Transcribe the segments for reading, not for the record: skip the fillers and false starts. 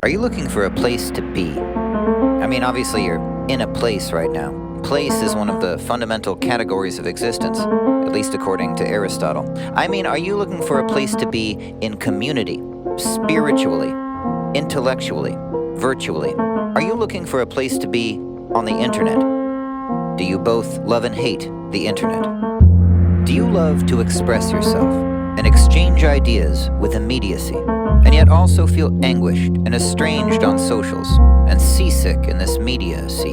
Are you looking for a place to be? I mean, obviously you're in a place right now. Place is one of the fundamental categories of existence, at least according to Aristotle. I mean, are you looking for a place to be in community, spiritually, intellectually, virtually? Are you looking for a place to be on the internet? Do you both love and hate the internet? Do you love to express yourself and exchange ideas with immediacy, and yet also feel anguished and estranged on socials and seasick in this media sea?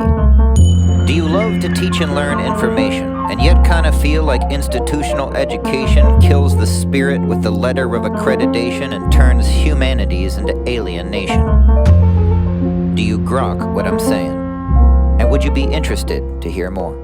Do you love to teach and learn information, and yet kind of feel like institutional education kills the spirit with the letter of accreditation and turns humanities into alienation? Do you grok what I'm saying? And would you be interested to hear more?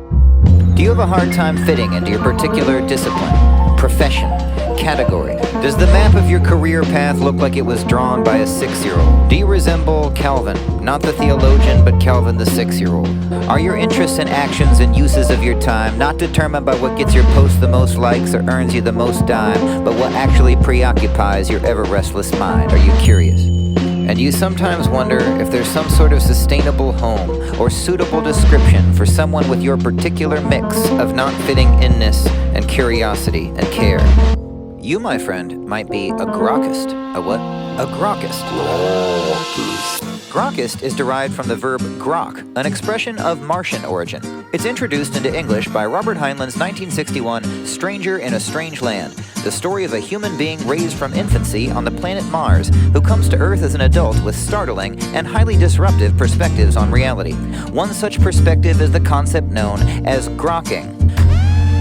Do you have a hard time fitting into your particular discipline, profession, category? Does the map of your career path look like it was drawn by a 6-year-old? Do you resemble Calvin, not the theologian, but Calvin the 6-year-old? Are your interests and actions and uses of your time not determined by what gets your post the most likes or earns you the most dime, but what actually preoccupies your ever-restless mind? Are you curious? And you sometimes wonder if there's some sort of sustainable home or suitable description for someone with your particular mix of not fitting inness and curiosity and care. You, my friend, might be a grokkist. A what? A grokkist. Grokkist is derived from the verb grok, an expression of Martian origin. It's introduced into English by Robert Heinlein's 1961 Stranger in a Strange Land, the story of a human being raised from infancy on the planet Mars who comes to Earth as an adult with startling and highly disruptive perspectives on reality. One such perspective is the concept known as grokking.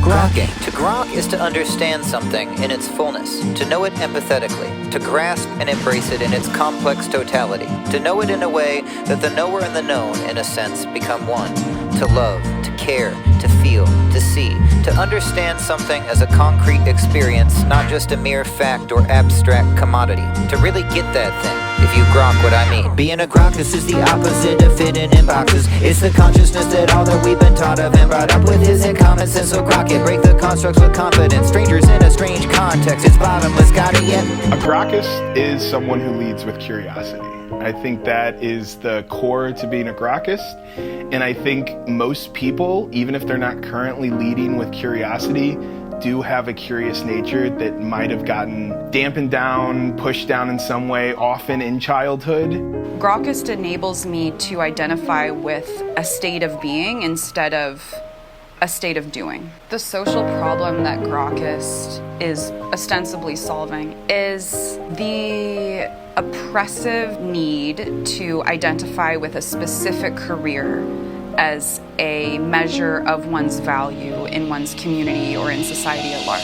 Grokking. To grok is to understand something in its fullness, to know it empathetically, to grasp and embrace it in its complex totality, to know it in a way that the knower and the known, in a sense, become one, to love, to care, to feel, to see, to understand something as a concrete experience, not just a mere fact or abstract commodity, to really get that thing, if you grok what I mean. Being a grokkist is the opposite of fitting in boxes. It's the consciousness that all that we've been taught of and brought up with is in common sense, so grok it. Break the constructs with confidence. Strangers in a strange context. It's bottomless, got it yet? A grokkist is someone who leads with curiosity. I think that is the core to being a grokkist. And I think most people, even if they're not currently leading with curiosity, do have a curious nature that might have gotten dampened down, pushed down in some way, often in childhood. Grokkist enables me to identify with a state of being instead of a state of doing. The social problem that grokkist is ostensibly solving is the oppressive need to identify with a specific career as a measure of one's value in one's community or in society at large.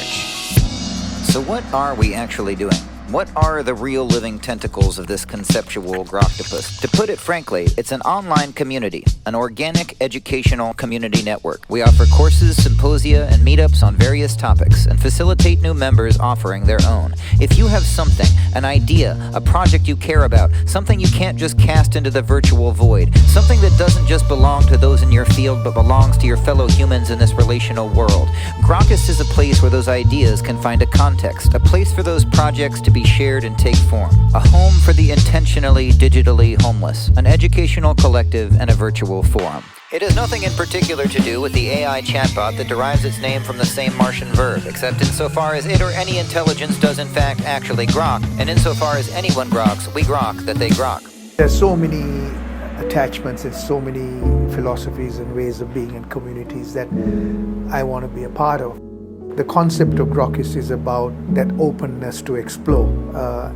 So what are we actually doing? What are the real living tentacles of this conceptual groktopus? To put it frankly, it's an online community, an organic educational community network. We offer courses, symposia, and meetups on various topics and facilitate new members offering their own. If you have something, an idea, a project you care about, something you can't just cast into the virtual void, something that doesn't just belong to those in your field but belongs to your fellow humans in this relational world, grokkist is a place where those ideas can find a context, a place for those projects to be shared and take form, a home for the intentionally digitally homeless, an educational collective, and a virtual forum. It has nothing in particular to do with the AI chatbot that derives its name from the same Martian verb, except insofar as it or any intelligence does in fact actually grok, and insofar as anyone groks, we grok that they grok. There's so many attachments and so many philosophies and ways of being in communities that I want to be a part of. The concept of grokkist is about that openness to explore,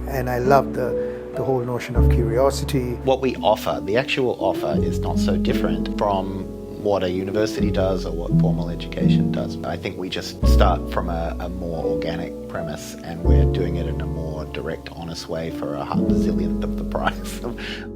and I love the whole notion of curiosity. What we offer, the actual offer, is not so different from what a university does or what formal education does. I think we just start from a more organic premise, and we're doing it in a more direct, honest way for a bazillionth of the price.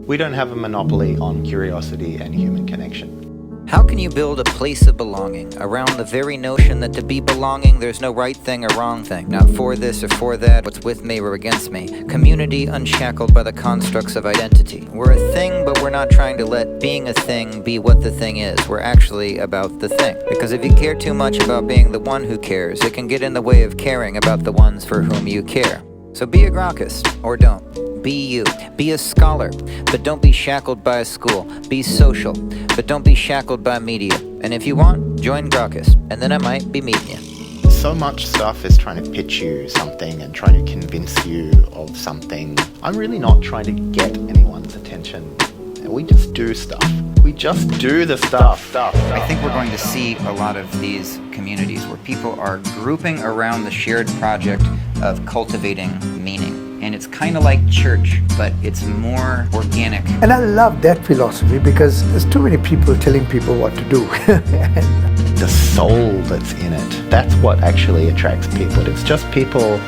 We don't have a monopoly on curiosity and human connection. How can you build a place of belonging around the very notion that to be belonging there's no right thing or wrong thing, not for this or for that, what's with me or against me, community unshackled by the constructs of identity. We're a thing, but we're not trying to let being a thing be what the thing is. We're actually about the thing. Because if you care too much about being the one who cares, it can get in the way of caring about the ones for whom you care. So be a grokkist, or don't. Be you. Be a scholar, but don't be shackled by a school. Be social, but don't be shackled by media. And if you want, join Grokkist, and then I might be meeting you. So much stuff is trying to pitch you something and trying to convince you of something. I'm really not trying to get anyone's attention. We just do stuff. We just do the stuff. I think we're going to see a lot of these communities where people are grouping around the shared project of cultivating meaning. And it's kind of like church, but it's more organic. And I love that philosophy because there's too many people telling people what to do. The soul that's in it, that's what actually attracts people. It's just people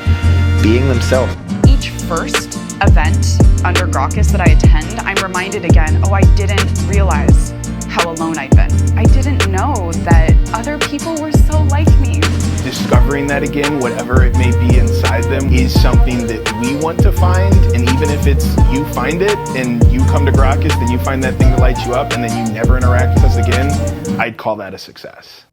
being themselves. Each first event under Grokkist that I attend, I'm reminded again, oh, I didn't realize how alone I'd been. I didn't know that other people were so like me. Discovering that again, whatever it may be inside them, is something that we want to find. And even if it's you find it and you come to Grokkist and you find that thing that lights you up and then you never interact with us again, I'd call that a success.